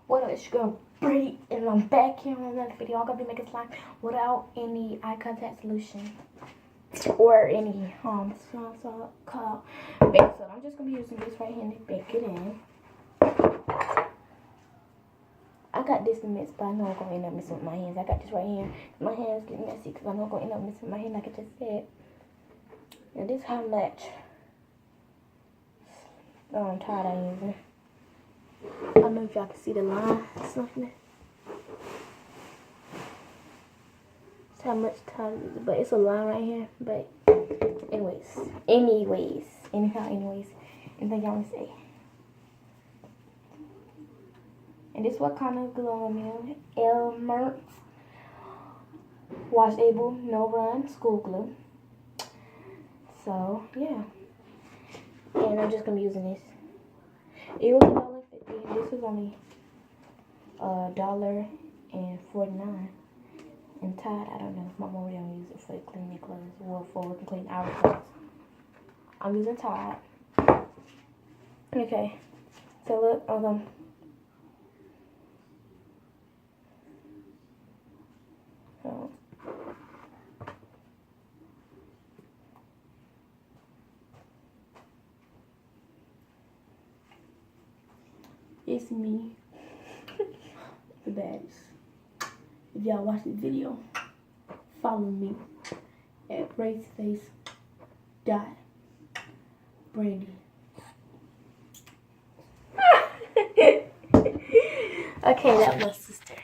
What up, it's your girl Bree, and I'm back here on another video. I'm gonna be making slime without any eye contact solution or any so called baking soda. I'm just gonna be using this right here to bake it in. I got this to mix, but I know I'm gonna end up messing with my hands. I got this right here. My hands get messy because I know I'm gonna end up messing with my hand, like I just said. And this is how much Tide I'm using. I don't know if y'all can see the line or something. That's how much Tide is, but it's a line right here. But anyways, anything y'all want to say. And this what kind of glue I'm using. Elmer washable, no run school glue. So yeah, and I'm just gonna be using this. It was $1.50. This was only $1.49. And Tide, I don't know if my mom really gonna use it for cleaning clothes or for cleaning our clothes. I'm using Tide. Okay, so look, it's me, the baddest. If y'all watch this video, follow me at braceface.brandy. Okay, that was sister.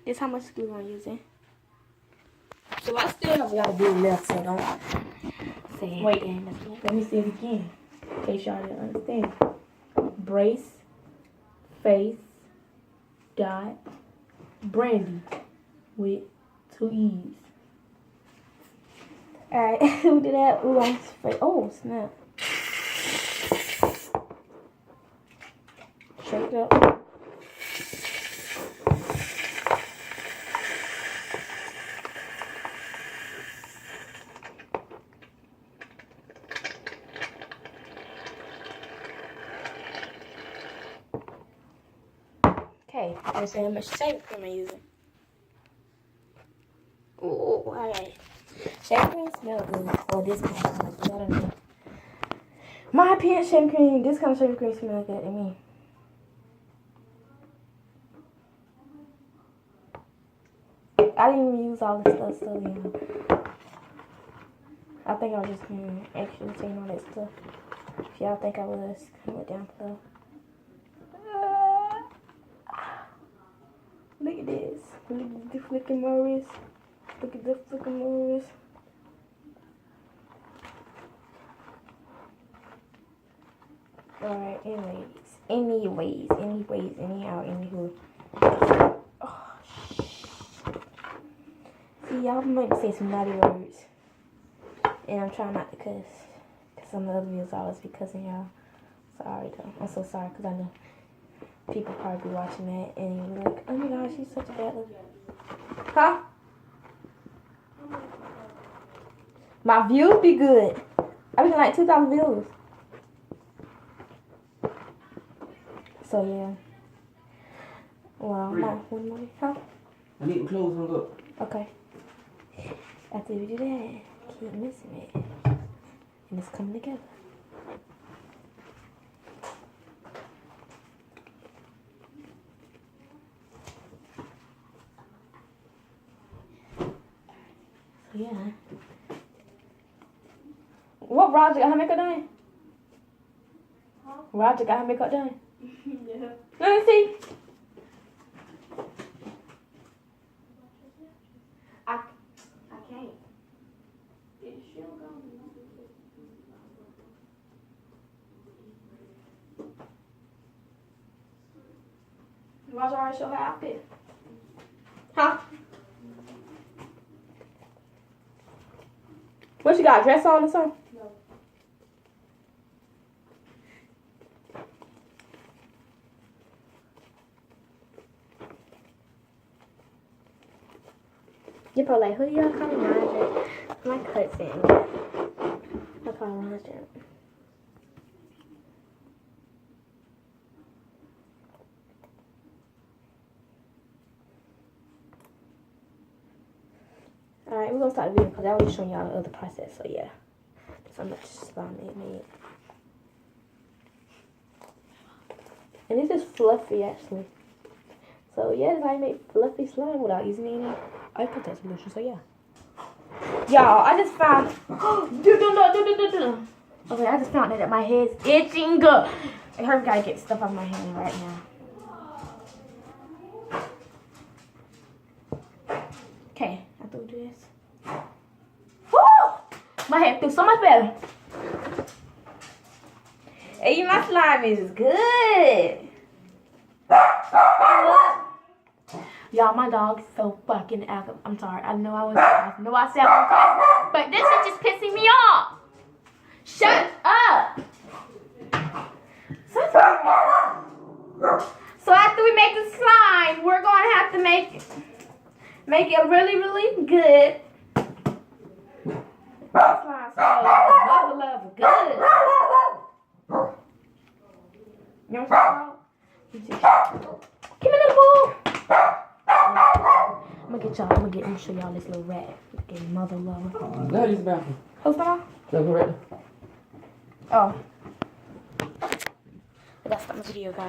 This how much glue I'm using. So I still have a lot of glue left, so don't say it. Wait, let me say it again, in case y'all didn't understand. Braceface.brandy with 2 E's. Alright, who did that? Ooh, I'm afraid. Oh, snap. Shake it up. Okay, let's see how much shaving cream I'm using. Oh, alright. Shaving cream smells good. Well, this kind of smells good. I don't know. My opinion, shaving cream, this kind of shaving cream smells good to me. I didn't even use all this stuff, so yeah. I think I was just actually saying all that stuff. If y'all think I was, comment down below. Look at this. Look at the flicking Morris. Look at the flicking Morris. Alright, anyways, anyhow, anywho. Oh, see, y'all might say some naughty words. And I'm trying not to cuss. Because some of the other videos I always be cussing y'all. Sorry though. I'm so sorry because I know people probably be watching that and you're like, oh my gosh, she's such a bad little... Huh? My views be good. I be like 2,000 views. So yeah. Well, one more. Huh? I need to close one up. Okay. After we do that, keep missing it. And it's coming together. So yeah. What, Roger got her makeup done? Huh? Roger got her makeup done? Yeah. Let me see. I can't. Roger already showed her outfit. Huh? What she got, a dress on or something? No. You're probably like, who y'all calling Roger? My cousin. I call Roger. Alright, we're gonna start the video because I already shown y'all the other process. So yeah, that's how much slime it made. And this is fluffy actually. So yeah, that's how you make fluffy slime without using any eye contact solution. So yeah. Y'all, I just found okay, I just found that my head's itching. I heard gotta get stuff out of my hand right now. Okay, after we do this. Woo! My head feels so much better. Hey, my slime is good. Y'all, my dog's so fucking active. I'm sorry. I know I said I'm crazy, but this shit just pissing me off. Shut up. So after we make the slime, we're gonna have to make it really, really good. Slime smells mother love good. You know what I'm talking about? Give me the ball. I'm gonna show y'all this little rat. Fucking mother lover. Now use the bathroom. Who's that? Go right there. Oh. That's the video, guys.